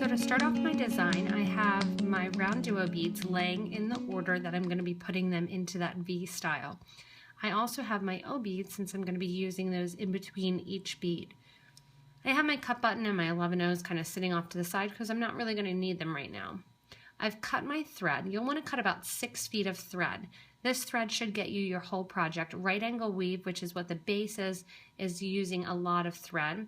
So to start off my design, I have my round duo beads laying in the order that I'm going to be putting them into that V style. I also have my O beads since I'm going to be using those in between each bead. I have my cup button and my 11-O's kind of sitting off to the side because I'm not really going to need them right now. I've cut my thread. You'll want to cut about 6 feet of thread. This thread should get you your whole project. Right angle weave, which is what the base is using a lot of thread.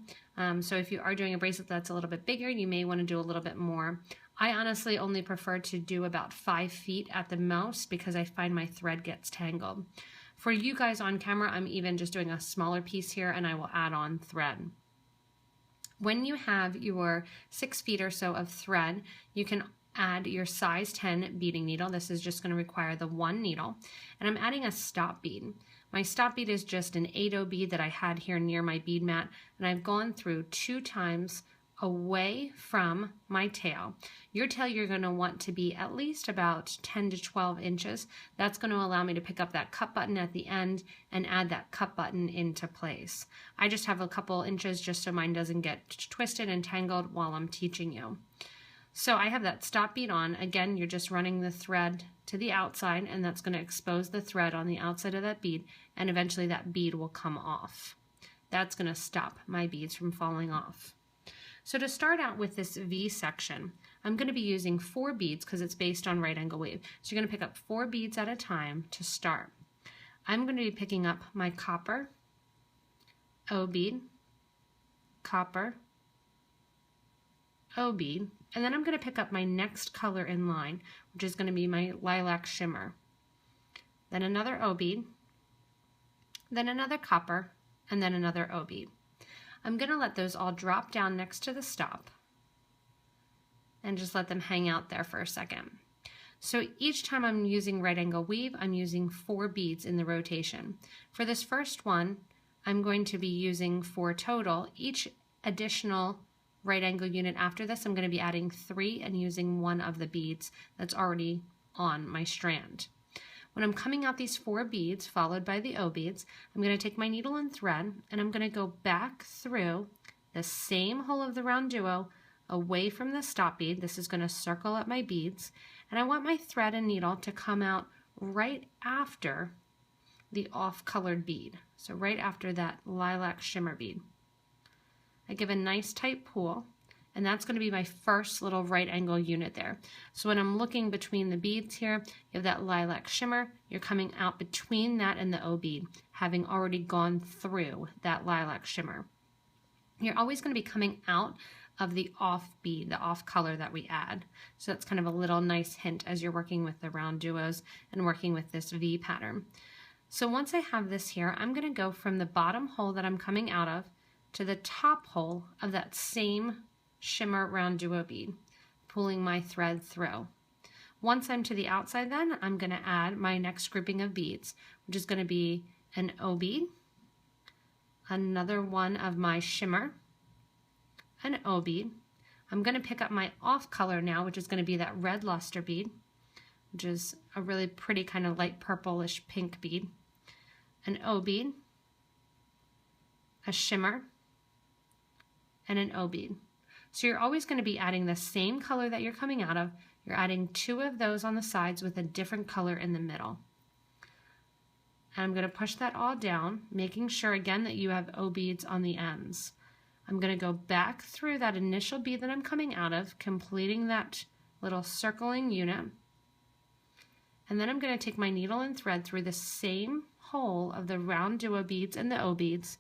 So if you are doing a bracelet that's a little bit bigger, you may want to do a little bit more. I honestly only prefer to do about 5 feet at the most because I find my thread gets tangled. For you guys on camera, I'm even just doing a smaller piece here and I will add on thread. When you have your 6 feet or so of thread, you can add your size 10 beading needle. This is just going to require the one needle. And I'm adding a stop bead. My stop bead is just an 8/0 bead that I had here near my bead mat, and I've gone through 2 times away from my tail. Your tail you're going to want to be at least about 10 to 12 inches. That's going to allow me to pick up that cup button at the end and add that cup button into place. I just have a couple inches just so mine doesn't get twisted and tangled while I'm teaching you. So I have that stop bead on. Again, you're just running the thread to the outside, and that's going to expose the thread on the outside of that bead, and eventually that bead will come off. That's going to stop my beads from falling off. So to start out with this V section, I'm going to be using 4 beads because it's based on right angle weave. So you're going to pick up 4 beads at a time to start. I'm going to be picking up my copper, O bead, copper, O bead, and then I'm going to pick up my next color in line, which is going to be my lilac shimmer. Then another O bead, then another copper, and then another O bead. I'm going to let those all drop down next to the stop and just let them hang out there for a second. So each time I'm using right angle weave, I'm using 4 beads in the rotation. For this first one, I'm going to be using 4 total. Each additional right angle unit after this, I'm going to be adding 3 and using 1 of the beads that's already on my strand. When I'm coming out these 4 beads followed by the O beads, I'm going to take my needle and thread and I'm going to go back through the same hole of the round duo away from the stop bead. This is going to circle up my beads, and I want my thread and needle to come out right after the off-colored bead. So right after that lilac shimmer bead. I give a nice tight pull, and that's going to be my first little right angle unit there. So when I'm looking between the beads here, you have that lilac shimmer, you're coming out between that and the O bead, having already gone through that lilac shimmer. You're always going to be coming out of the off bead, the off color that we add. So that's kind of a little nice hint as you're working with the round duos and working with this V pattern. So once I have this here, I'm going to go from the bottom hole that I'm coming out of to the top hole of that same shimmer round duo bead, pulling my thread through. Once I'm to the outside, then I'm going to add my next grouping of beads, which is going to be an O bead, another one of my shimmer, an O bead. I'm going to pick up my off color now, which is going to be that red luster bead, which is a really pretty kind of light purplish pink bead, an O bead, a shimmer, and an O bead. So you're always going to be adding the same color that you're coming out of. You're adding 2 of those on the sides with a different color in the middle. And I'm going to push that all down, making sure again that you have O beads on the ends. I'm going to go back through that initial bead that I'm coming out of, completing that little circling unit. And then I'm going to take my needle and thread through the same hole of the round duo beads and the O beads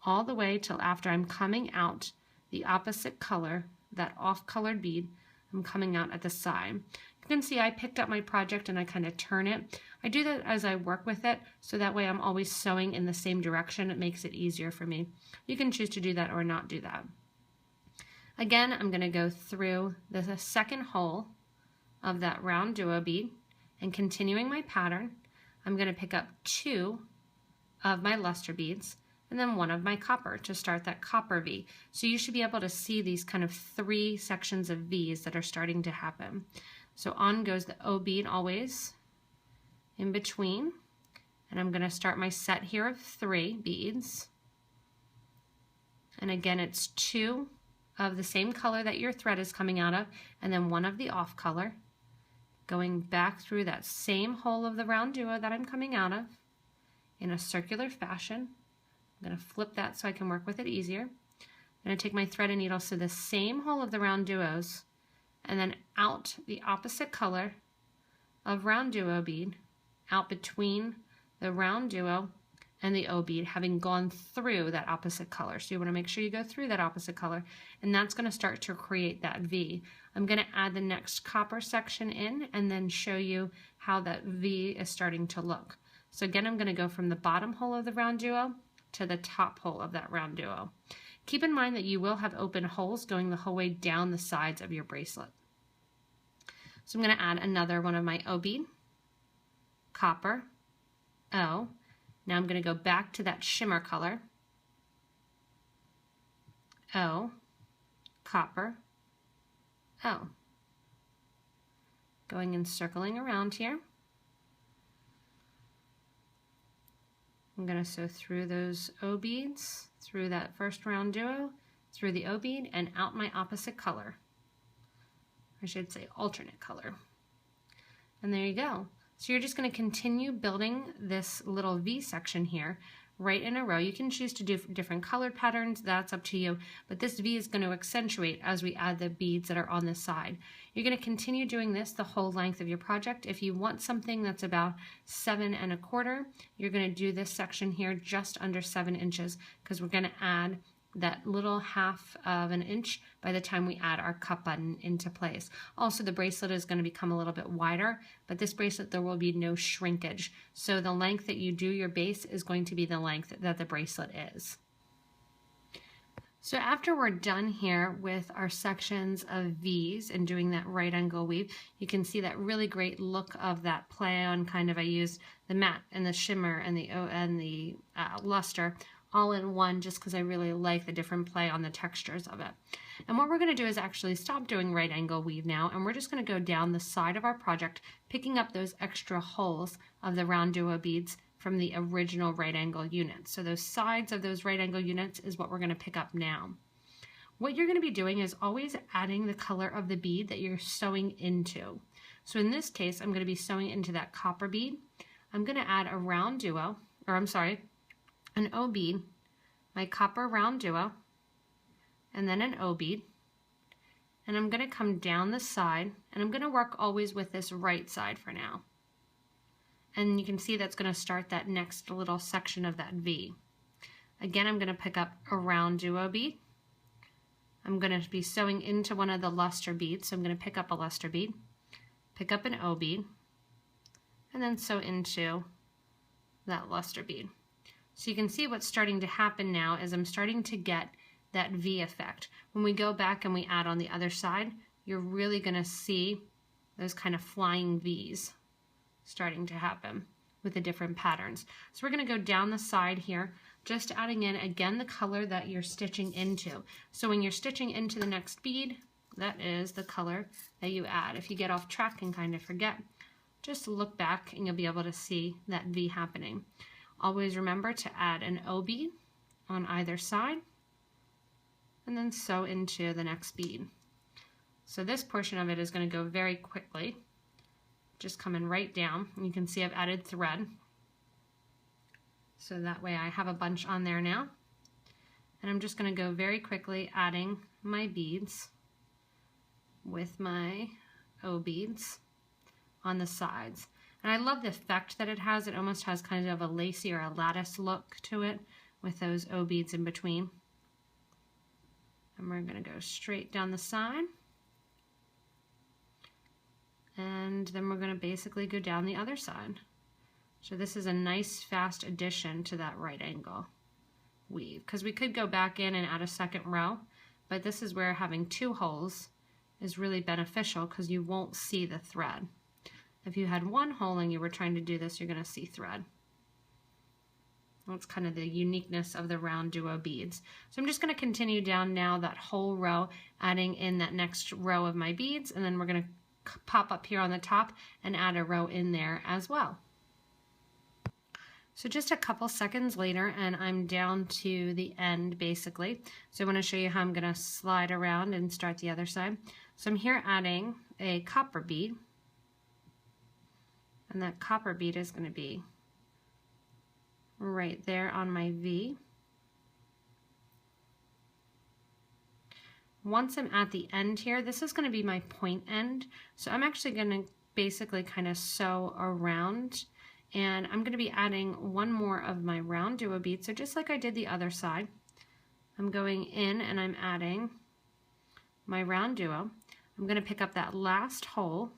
all the way till after I'm coming out the opposite color, that off-colored bead, I'm coming out at the side. You can see I picked up my project and I kind of turn it. I do that as I work with it, so that way I'm always sewing in the same direction. It makes it easier for me. You can choose to do that or not do that. Again, I'm going to go through the second hole of that round duo bead, and continuing my pattern, I'm going to pick up 2 of my luster beads, and then 1 of my copper to start that copper V. So you should be able to see these kind of 3 sections of V's that are starting to happen. So on goes the O bead always in between, and I'm going to start my set here of 3 beads. And again, it's 2 of the same color that your thread is coming out of, and then one of the off color, going back through that same hole of the round duo that I'm coming out of in a circular fashion. I'm going to flip that so I can work with it easier. I'm going to take my thread and needle, so the same hole of the round duos, and then out the opposite color of round duo bead, out between the round duo and the O bead, having gone through that opposite color. So you want to make sure you go through that opposite color, and that's going to start to create that V. I'm going to add the next copper section in and then show you how that V is starting to look. So again, I'm going to go from the bottom hole of the round duo to the top hole of that round duo. Keep in mind that you will have open holes going the whole way down the sides of your bracelet. So I'm going to add another one of my O bead, copper, O. Now I'm going to go back to that shimmer color, O, copper, O. Going and circling around here. I'm going to sew through those O beads, through that first round duo, through the O bead, and out my opposite color. I should say alternate color. And there you go. So you're just going to continue building this little V section here right in a row. You can choose to do different colored patterns, that's up to you, but this V is going to accentuate as we add the beads that are on the side. You're going to continue doing this the whole length of your project. If you want something that's about 7 1/4, you're going to do this section here just under 7 inches, because we're going to add that little 1/2 inch by the time we add our cup button into place. Also, the bracelet is going to become a little bit wider, but this bracelet, there will be no shrinkage. So the length that you do your base is going to be the length that the bracelet is. So after we're done here with our sections of V's and doing that right angle weave, you can see that really great look of that play on kind of, I used the matte and the shimmer and the luster all in one, just because I really like the different play on the textures of it. And what we're going to do is actually stop doing right angle weave now, and we're just going to go down the side of our project, picking up those extra holes of the round duo beads from the original right angle units. So those sides of those right angle units is what we're going to pick up now. What you're going to be doing is always adding the color of the bead that you're sewing into. So in this case, I'm going to be sewing into that copper bead. I'm going to add a round duo, or I'm sorry, an O bead, my copper round duo, and then an O bead. And I'm going to come down the side, and I'm going to work always with this right side for now. And you can see that's going to start that next little section of that V. Again, I'm going to pick up a round duo bead. I'm going to be sewing into one of the luster beads, so I'm going to pick up a luster bead, pick up an O bead, and then sew into that luster bead. So you can see what's starting to happen now is I'm starting to get that V effect. When we go back and we add on the other side, you're really going to see those kind of flying V's starting to happen with the different patterns. So we're going to go down the side here, just adding in again the color that you're stitching into. So when you're stitching into the next bead, that is the color that you add. If you get off track and kind of forget, just look back and you'll be able to see that V happening. Always remember to add an O bead on either side and then sew into the next bead. So this portion of it is going to go very quickly, just coming right down. And you can see I've added thread. So that way I have a bunch on there now. And I'm just going to go very quickly adding my beads with my O beads on the sides. And I love the effect that it has. It almost has kind of a lacy or a lattice look to it with those O beads in between. And we're going to go straight down the side. And then we're going to basically go down the other side. So this is a nice fast addition to that right angle weave, because we could go back in and add a second row, but this is where having 2 holes is really beneficial because you won't see the thread. If you had 1 hole and you were trying to do this, you're going to see thread. That's kind of the uniqueness of the round duo beads. So I'm just going to continue down now that whole row, adding in that next row of my beads, and then we're going to pop up here on the top and add a row in there as well. So just a couple seconds later and I'm down to the end basically. So I want to show you how I'm going to slide around and start the other side. So I'm here adding a copper bead, and that copper bead is going to be right there on my V. Once I'm at the end here, this is going to be my point end. So I'm actually going to basically kind of sew around, and I'm going to be adding one more of my round duo beads. So just like I did the other side, I'm going in and I'm adding my round duo. I'm going to pick up that last hole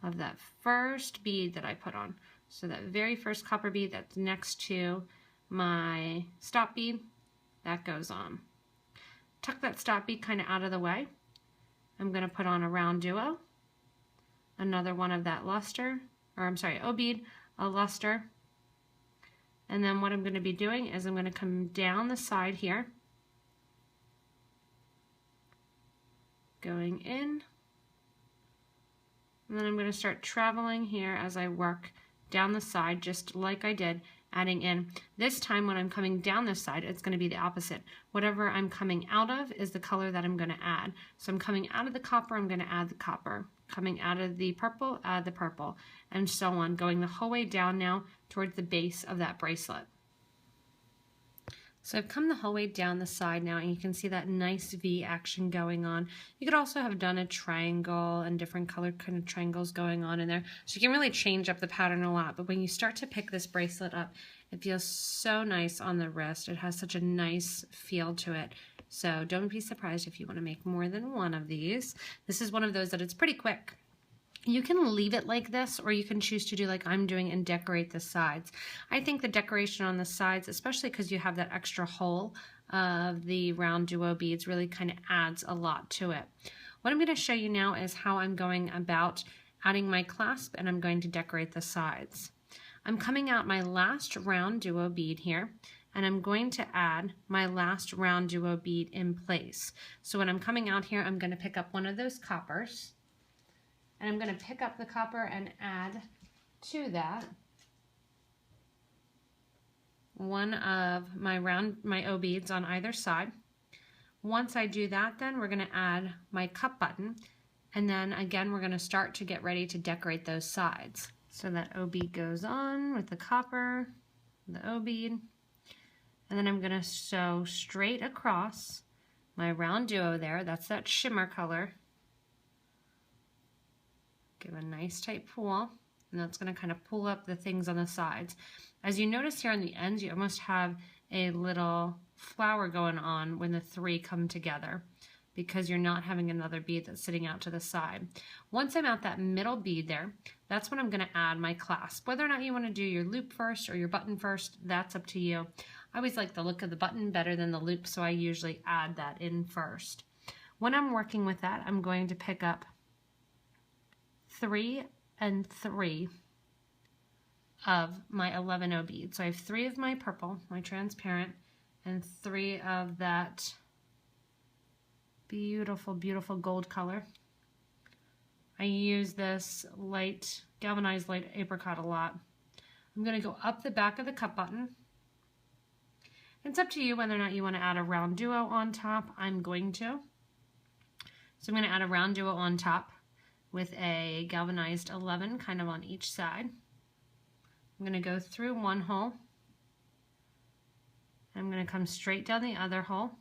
of that first bead that I put on. So that very first copper bead that's next to my stop bead, that goes on. Tuck that stop bead kind of out of the way. I'm going to put on a round duo, another one of that luster, or I'm sorry, O bead, a luster, and then what I'm going to be doing is I'm going to come down the side here, going in, and then I'm going to start traveling here as I work down the side just like I did, adding in. This time when I'm coming down this side, it's going to be the opposite. Whatever I'm coming out of is the color that I'm going to add. So I'm coming out of the copper, I'm going to add the copper. Coming out of the purple, add the purple, and so on, going the whole way down now towards the base of that bracelet. So I've come the whole way down the side now, and you can see that nice V action going on. You could also have done a triangle and different colored kind of triangles going on in there. So you can really change up the pattern a lot, but when you start to pick this bracelet up, it feels so nice on the wrist. It has such a nice feel to it. So don't be surprised if you want to make more than one of these. This is one of those that it's pretty quick. You can leave it like this, or you can choose to do like I'm doing and decorate the sides. I think the decoration on the sides, especially because you have that extra hole of the round duo beads, really kind of adds a lot to it. What I'm going to show you now is how I'm going about adding my clasp, and I'm going to decorate the sides. I'm coming out my last round duo bead here, and I'm going to add my last round duo bead in place. So when I'm coming out here, I'm going to pick up one of those coppers, and I'm going to pick up the copper and add to that one of my O beads on either side. Once I do that, then we're going to add my cup button, and then again we're going to start to get ready to decorate those sides. So that O bead goes on with the copper, the O bead, and then I'm going to sew straight across my round duo there. That's that shimmer color. Give a nice tight pull, and that's going to kind of pull up the things on the sides. As you notice here on the ends, you almost have a little flower going on when the three come together, because you're not having another bead that's sitting out to the side. Once I'm at that middle bead there, that's when I'm going to add my clasp. Whether or not you want to do your loop first or your button first, that's up to you. I always like the look of the button better than the loop, so I usually add that in first. When I'm working with that, I'm going to pick up 3 and 3 of my 11 O beads. So I have 3 of my purple, my transparent, and 3 of that beautiful, beautiful gold color. I use this light, galvanized light apricot a lot. I'm going to go up the back of the cup button. It's up to you whether or not you want to add a round duo on top. I'm going to. So I'm going to add a round duo on top with a galvanized 11 kind of on each side. I'm going to go through one hole. I'm going to come straight down the other hole.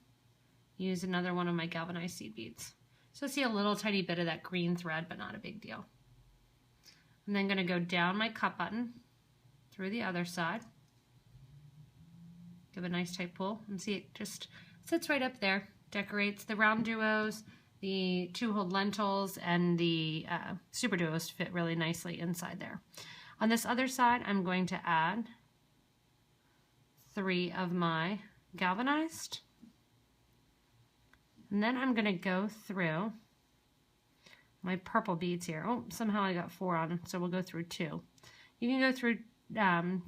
Use another one of my galvanized seed beads. So see a little tiny bit of that green thread, but not a big deal. I'm then going to go down my cup button through the other side. Give a nice tight pull, and see it just sits right up there. Decorates the round duos, the 2-hole lentils, and the super duos fit really nicely inside there. On this other side, I'm going to add 3 of my galvanized. And then I'm going to go through my purple beads here. Oh, somehow I got 4 on, so we'll go through 2. You can go through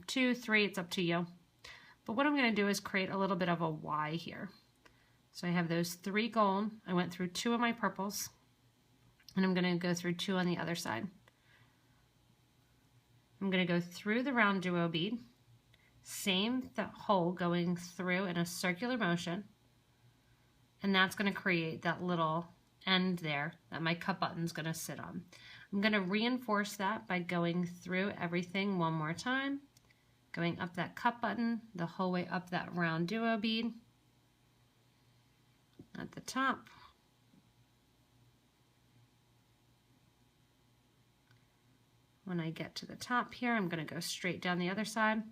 2, 3, it's up to you. But what I'm going to do is create a little bit of a Y here. So I have those 3 gold. I went through 2 of my purples, and I'm going to go through 2 on the other side. I'm going to go through the round duo bead, same hole going through in a circular motion, and that's going to create that little end there that my cut button's going to sit on. I'm going to reinforce that by going through everything one more time, going up that cut button, the whole way up that round duo bead at the top. When I get to the top here, I'm going to go straight down the other side.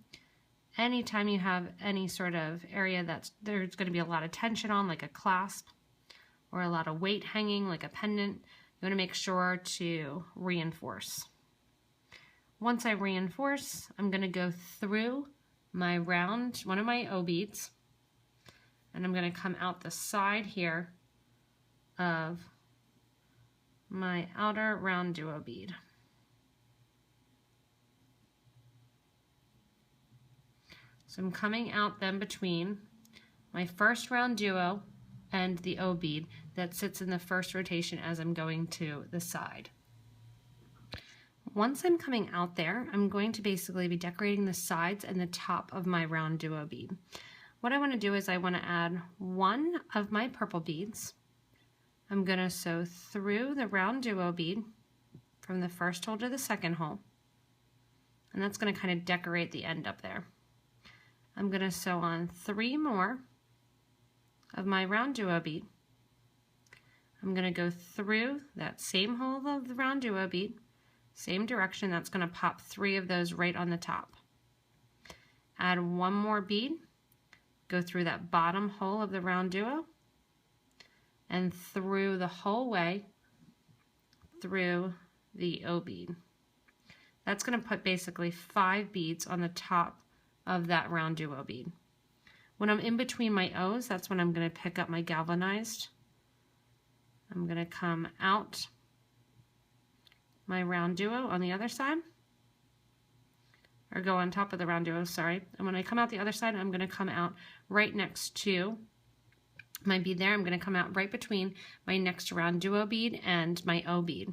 Anytime you have any sort of area that there's going to be a lot of tension on, like a clasp, or a lot of weight hanging, like a pendant, you want to make sure to reinforce. Once I reinforce, I'm going to go through my round, one of my O beads, and I'm going to come out the side here of my outer round duo bead. So I'm coming out then between my first round duo and the O bead that sits in the first rotation as I'm going to the side. Once I'm coming out there, I'm going to basically be decorating the sides and the top of my round duo bead. What I want to do is I want to add one of my purple beads. I'm going to sew through the round duo bead from the first hole to the second hole, and that's going to kind of decorate the end up there. I'm going to sew on 3 more of my round duo bead. I'm going to go through that same hole of the round duo bead, same direction. That's going to pop 3 of those right on the top. Add 1 more bead, go through that bottom hole of the round duo, and through the whole way through the O bead. That's going to put basically 5 beads on the top of that round duo bead. When I'm in between my O's, that's when I'm going to pick up my galvanized. I'm going to come out my round duo on the other side, or go on top of the round duo, sorry. And when I come out the other side, I'm going to come out right next to my bead there. I'm going to come out right between my next round duo bead and my O bead.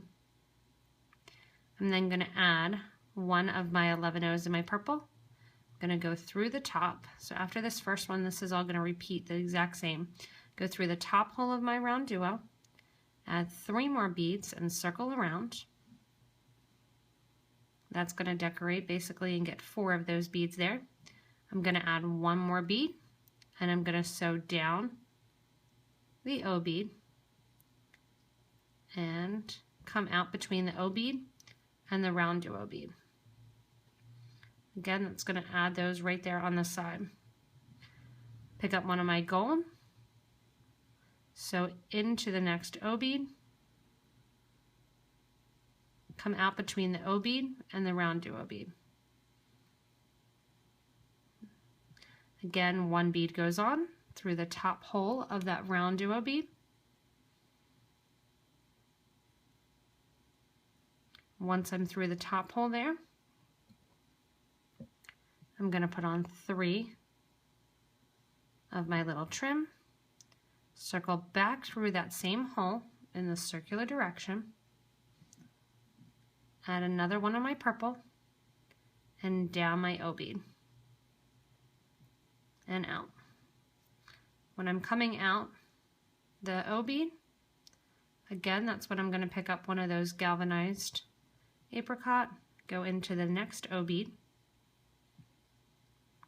I'm then going to add one of my 11 O's in my purple. I'm going to go through the top. So after this first one, this is all going to repeat the exact same. Go through the top hole of my round duo, add 3 more beads and circle around. That's going to decorate basically and get 4 of those beads there. I'm going to add 1 more bead, and I'm going to sew down the O bead and come out between the O bead and the round duo bead. Again, that's going to add those right there on the side. Pick up one of my gold, sew into the next O bead, come out between the O bead and the round duo bead. Again, 1 bead goes on through the top hole of that round duo bead. Once I'm through the top hole there, I'm going to put on 3 of my little trim, circle back through that same hole in the circular direction, add another one of my purple, and down my O bead, and out. When I'm coming out the O bead, again, that's when I'm going to pick up one of those galvanized apricot, go into the next O bead,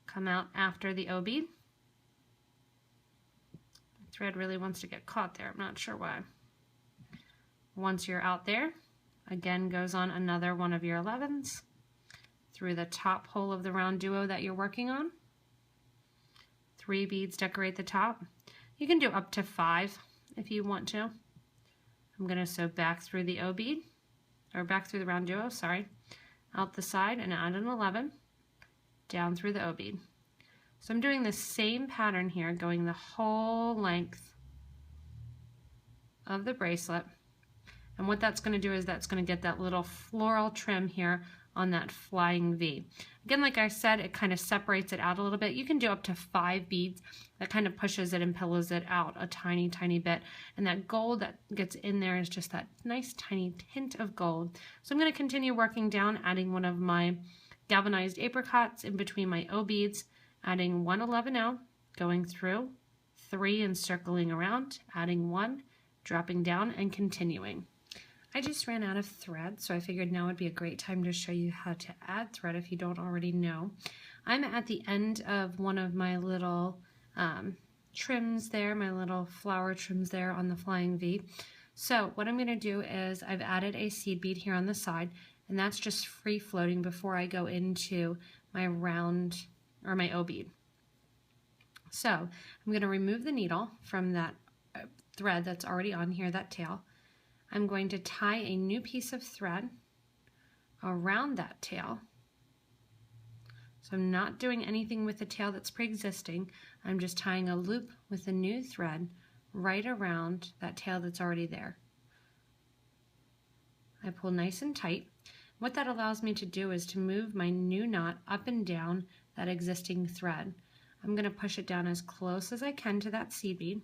come out after the O bead. The thread really wants to get caught there, I'm not sure why. Once you're out there, again goes on another one of your 11s through the top hole of the round duo that you're working on. 3 beads decorate the top. You can do up to 5 if you want to. I'm going to sew back through the O bead, or back through the round duo, sorry, out the side and add an 11, down through the O bead. So I'm doing the same pattern here, going the whole length of the bracelet. And what that's going to do is that's going to get that little floral trim here on that flying V. Again, like I said, it kind of separates it out a little bit. You can do up to 5 beads. That kind of pushes it and pillows it out a tiny, tiny bit. And that gold that gets in there is just that nice tiny hint of gold. So I'm going to continue working down, adding one of my galvanized apricots in between my O beads, adding 1 11O, going through, 3 and circling around, adding 1, dropping down and continuing. I just ran out of thread, so I figured now would be a great time to show you how to add thread if you don't already know. I'm at the end of one of my little trims there, my little flower trims there on the Flying V. So what I'm going to do is I've added a seed bead here on the side, and that's just free floating before I go into my round or my O bead. So I'm going to remove the needle from that thread that's already on here, that tail. I'm going to tie a new piece of thread around that tail. So I'm not doing anything with the tail that's pre-existing. I'm just tying a loop with a new thread right around that tail that's already there. I pull nice and tight. What that allows me to do is to move my new knot up and down that existing thread. I'm going to push it down as close as I can to that seed bead.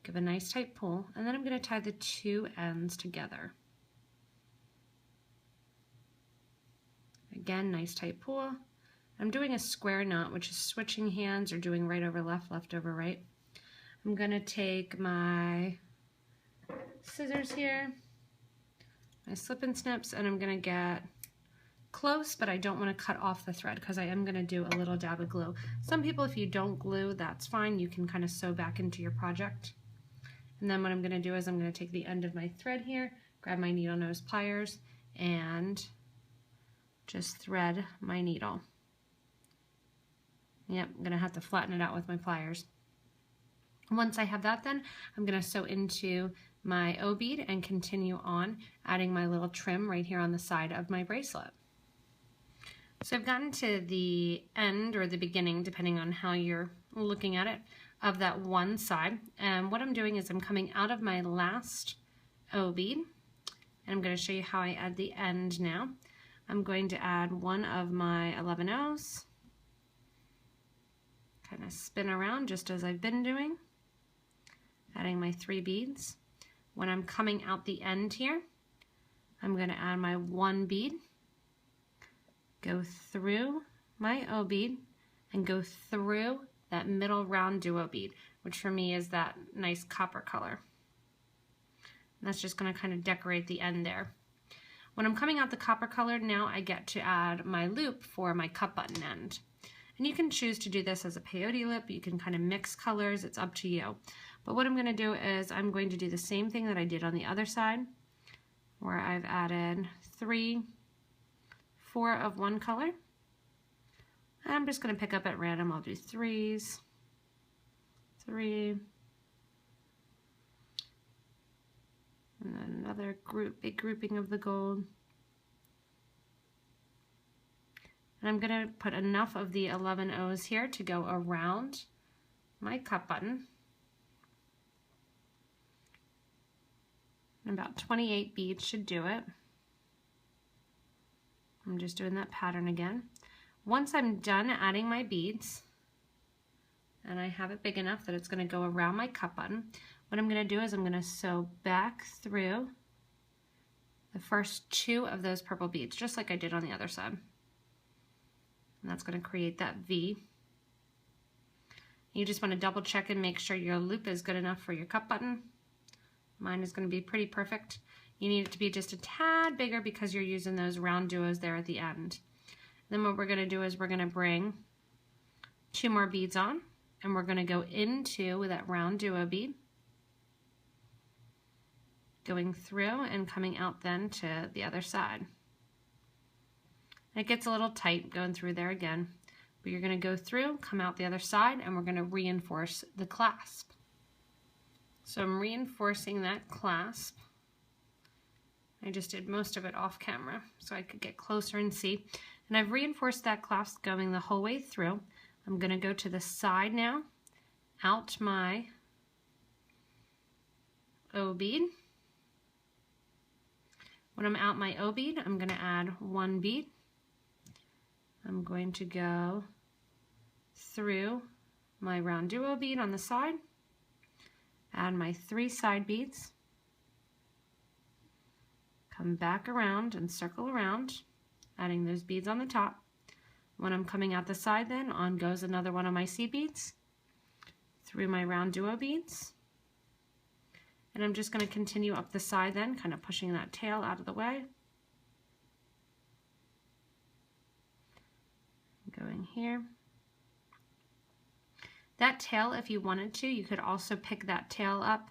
Give a nice tight pull, and then I'm going to tie the two ends together. Again, nice tight pull. I'm doing a square knot, which is switching hands or doing right over left, left over right. I'm going to take my scissors here, my slip and snips, and I'm going to get close, but I don't want to cut off the thread because I am going to do a little dab of glue. Some people, if you don't glue, that's fine. You can kind of sew back into your project. And then what I'm going to do is I'm going to take the end of my thread here, grab my needle nose pliers, and just thread my needle. Yep, I'm going to have to flatten it out with my pliers. Once I have that, then I'm going to sew into my O bead and continue on adding my little trim right here on the side of my bracelet. So I've gotten to the end or the beginning, depending on how you're looking at it, of that one side, and what I'm doing is I'm coming out of my last O bead, and I'm going to show you how I add the end now. I'm going to add one of my 11 O's, kind of spin around just as I've been doing, adding my 3 beads. When I'm coming out the end here, I'm going to add my 1 bead, go through my O bead, and go through that middle round duo bead, which for me is that nice copper color. And that's just going to kind of decorate the end there. When I'm coming out the copper color, now I get to add my loop for my cup button end. And you can choose to do this as a peyote loop. You can kind of mix colors. It's up to you. But what I'm going to do is I'm going to do the same thing that I did on the other side, where I've added 4 of one color. I'm just going to pick up at random. I'll do 3s, 3, and then another big grouping of the gold. And I'm going to put enough of the 11 O's here to go around my cup button. And about 28 beads should do it. I'm just doing that pattern again. Once I'm done adding my beads, and I have it big enough that it's going to go around my cup button, what I'm going to do is I'm going to sew back through the first 2 of those purple beads, just like I did on the other side. And that's going to create that V. You just want to double check and make sure your loop is good enough for your cup button. Mine is going to be pretty perfect. You need it to be just a tad bigger because you're using those round duos there at the end. Then what we're going to do is we're going to bring 2 more beads on, and we're going to go into that round duo bead, going through and coming out then to the other side. And it gets a little tight going through there again, but you're going to go through, come out the other side, and we're going to reinforce the clasp. So I'm reinforcing that clasp. I just did most of it off camera so I could get closer and see. And I've reinforced that clasp going the whole way through. I'm going to go to the side now, out my O bead. When I'm out my O bead, I'm going to add 1 bead. I'm going to go through my round duo bead on the side, add my 3 side beads, come back around and circle around, adding those beads on the top. When I'm coming out the side, then on goes another one of my seed beads through my round duo beads. And I'm just going to continue up the side then, kind of pushing that tail out of the way. Going here. That tail, if you wanted to, you could also pick that tail up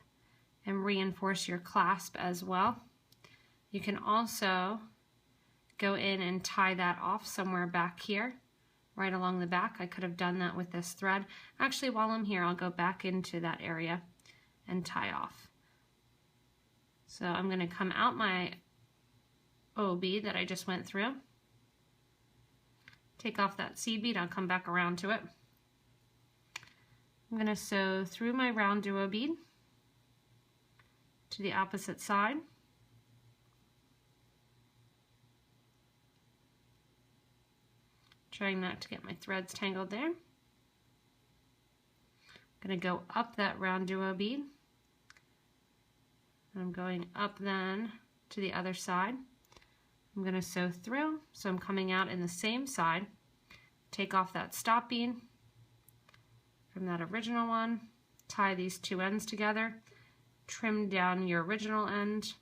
and reinforce your clasp as well. You can also go in and tie that off somewhere back here, right along the back. I could have done that with this thread. Actually, while I'm here, I'll go back into that area and tie off. So I'm going to come out my OB that I just went through. Take off that seed bead, I'll come back around to it. I'm going to sew through my round duo bead to the opposite side. Trying not to get my threads tangled there. I'm going to go up that round duo bead. I'm going up then to the other side. I'm going to sew through, so I'm coming out in the same side. Take off that stop bead from that original one, tie these two ends together, trim down your original end.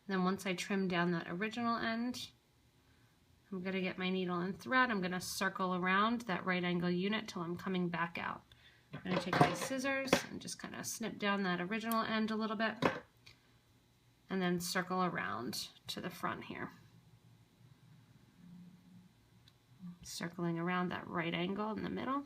Then once I trim down that original end, I'm going to get my needle and thread. I'm going to circle around that right angle unit till I'm coming back out. I'm going to take my scissors and just kind of snip down that original end a little bit and then circle around to the front here. Circling around that right angle in the middle.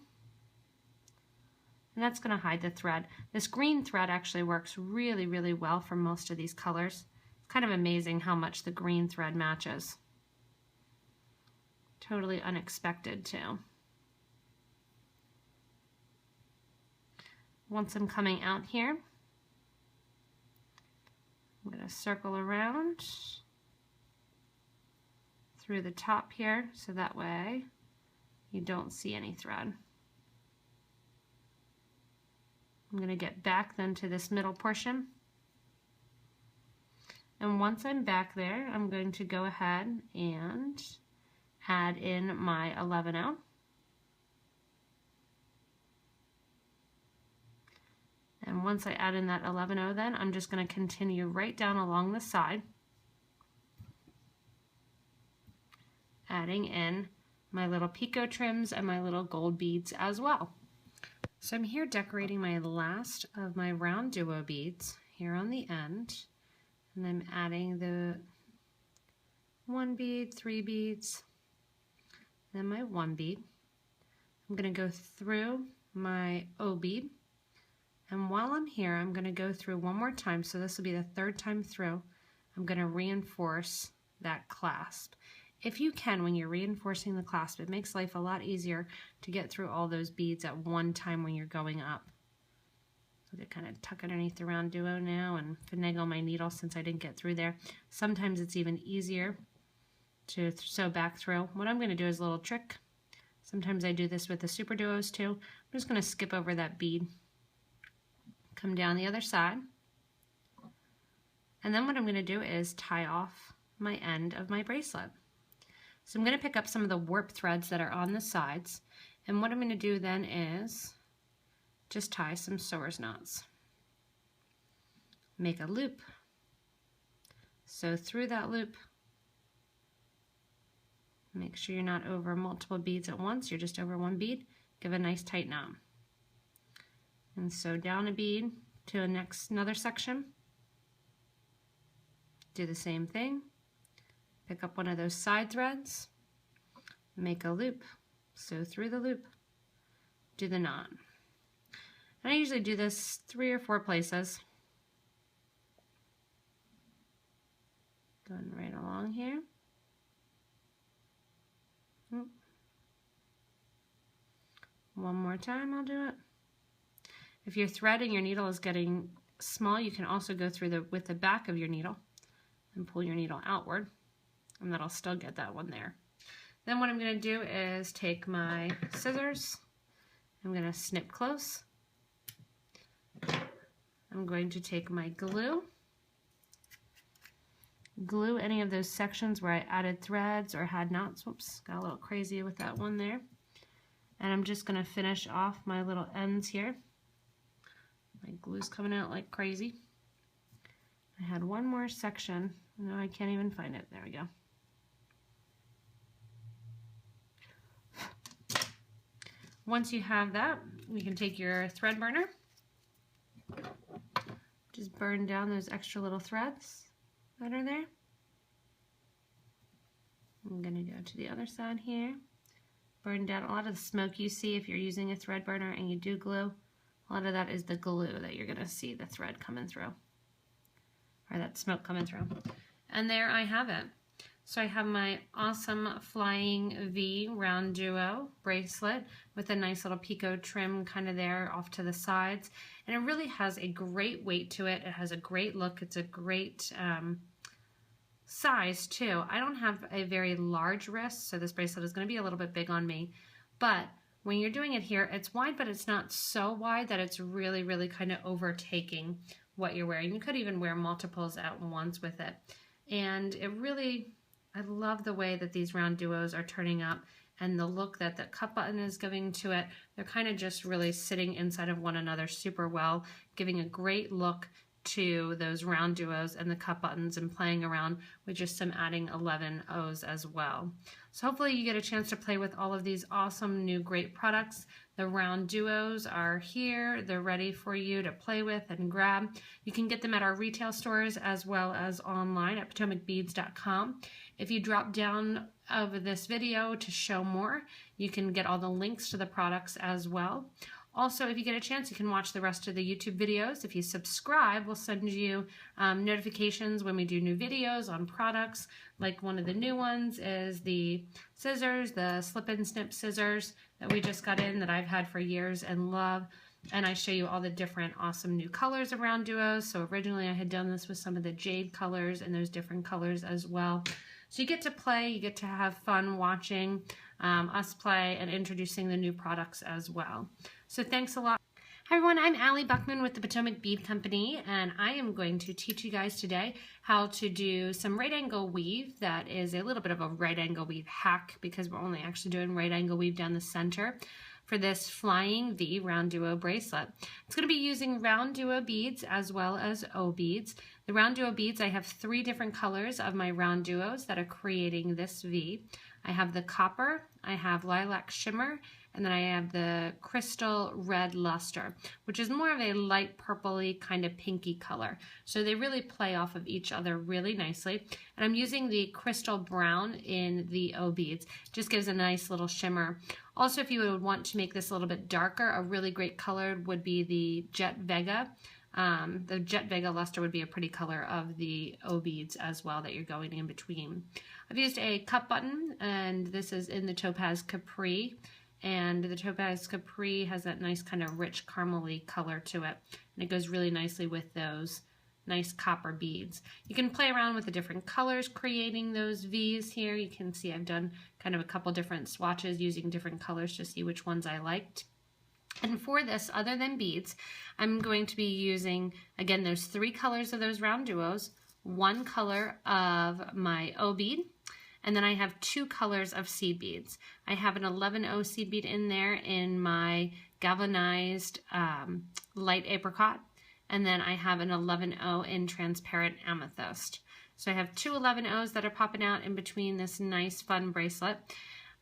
And that's going to hide the thread. This green thread actually works really, really well for most of these colors. It's kind of amazing how much the green thread matches. Totally unexpected too. Once I'm coming out here, I'm going to circle around through the top here so that way you don't see any thread. I'm going to get back then to this middle portion. And once I'm back there, I'm going to go ahead and add in my 11-0. And once I add in that 11-0 then, I'm just going to continue right down along the side, adding in my little picot trims and my little gold beads as well. So I'm here decorating my last of my round duo beads here on the end, and I'm adding the 1 bead, 3 beads, then my 1 bead. I'm going to go through my O bead, and while I'm here I'm going to go through one more time, so this will be the 3rd time through. I'm going to reinforce that clasp. If you can, when you're reinforcing the clasp, it makes life a lot easier to get through all those beads at one time when you're going up. So to kind of tuck underneath the round duo now and finagle my needle since I didn't get through there. Sometimes it's even easier to sew back through. What I'm going to do is a little trick. Sometimes I do this with the super duos too. I'm just going to skip over that bead, come down the other side, and then what I'm going to do is tie off my end of my bracelet. So I'm going to pick up some of the warp threads that are on the sides, and what I'm going to do then is just tie some sewer's knots. Make a loop, sew through that loop. Make sure you're not over multiple beads at once, you're just over 1 bead. Give a nice tight knot. And sew down a bead to another section. Do the same thing. Pick up one of those side threads, make a loop, sew through the loop, do the knot. And I usually do this 3 or 4 places. Going right along here. One more time, I'll do it. If your thread and your needle is getting small, you can also go through with the back of your needle and pull your needle outward, and that'll still get that one there. Then what I'm going to do is take my scissors I'm going to snip close. I'm going to take my glue any of those sections where I added threads or had knots. Whoops, got a little crazy with that one there. And I'm just going to finish off my little ends here. My glue's coming out like crazy. I had one more section. No, I can't even find it. There we go. Once you have that, you can take your thread burner. Just burn down those extra little threads that are there. I'm going to go to the other side here. Burn down a lot of the smoke you see if you're using a thread burner and you do glue. A lot of that is the glue that you're going to see the thread coming through, or that smoke coming through. And there I have it. So I have my awesome Flying V round duo bracelet with a nice little picot trim kind of there off to the sides. And it really has a great weight to it. It has a great look. It's a great size too. I don't have a very large wrist, so this bracelet is going to be a little bit big on me. But when you're doing it here, it's wide, but it's not so wide that it's really, really kind of overtaking what you're wearing. You could even wear multiples at once with it. And it really, I love the way that these round duos are turning up and the look that the cup button is giving to it. They're kind of just really sitting inside of one another super well, giving a great look to those round duos and the cup buttons, and playing around with just some adding 11 O's as well. So hopefully you get a chance to play with all of these awesome new great products. The round duos are here. They're ready for you to play with and grab. You can get them at our retail stores as well as online at PotomacBeads.com. If you drop down of this video to show more, you can get all the links to the products as well. Also, if you get a chance, you can watch the rest of the YouTube videos. If you subscribe, we'll send you notifications when we do new videos on products. Like one of the new ones is the scissors, the slip and snip scissors that we just got in that I've had for years and love. And I show you all the different awesome new colors of round duos. So originally I had done this with some of the jade colors and those different colors as well. So you get to play, you get to have fun watching us play and introducing the new products as well. So thanks a lot. Hi everyone, I'm Allie Buckman with the Potomac Bead Company, and I am going to teach you guys today how to do some right angle weave. That is a little bit of a right angle weave hack because we're only actually doing right angle weave down the center for this Flying V round duo bracelet. It's going to be using round duo beads as well as O beads. The round duo beads, I have 3 different colors of my round duos that are creating this V. I have the copper, I have lilac shimmer, and then I have the crystal red luster, which is more of a light purpley kind of pinky color. So they really play off of each other really nicely. And I'm using the crystal brown in the O beads. Just gives a nice little shimmer. Also, if you would want to make this a little bit darker, a really great color would be the Jet Vega. The Jet Vega luster would be a pretty color of the O beads as well that you're going in between. I've used a cup button, and this is in the Topaz Capri. And the Topaz Capri has that nice kind of rich caramely color to it. And it goes really nicely with those nice copper beads. You can play around with the different colors creating those V's here. You can see I've done kind of a couple different swatches using different colors to see which ones I liked. And for this, other than beads, I'm going to be using, again, those 3 colors of those round duos, 1 color of my O bead, and then I have 2 colors of seed beads. I have an 11O seed bead in there in my galvanized light apricot, and then I have an 11O in transparent amethyst. So I have 2 11Os that are popping out in between this nice fun bracelet.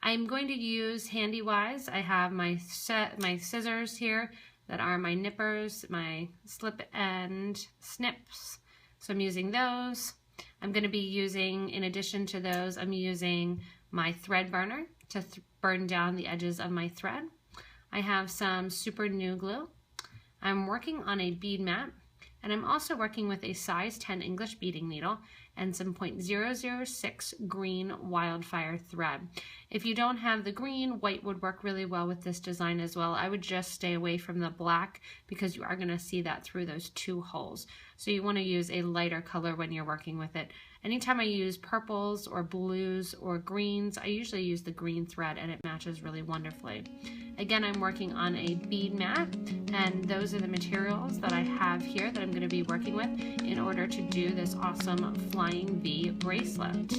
I'm going to use handy-wise. I have my scissors here that are my nippers, my slip and snips. So I'm using those. I'm going to be using, in addition to those, I'm using my thread burner to burn down the edges of my thread. I have some super new glue. I'm working on a bead mat, and I'm also working with a size 10 English beading needle and some .006 green wildfire thread. If you don't have the green, white would work really well with this design as well. I would just stay away from the black because you are going to see that through those 2 holes. So you want to use a lighter color when you're working with it. Anytime I use purples or blues or greens, I usually use the green thread and it matches really wonderfully. Again, I'm working on a bead mat, and those are the materials that I have here that I'm going to be working with in order to do this awesome Flying V bracelet.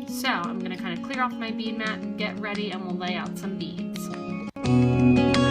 So I'm going to kind of clear off my bead mat, get ready, and we'll lay out some beads.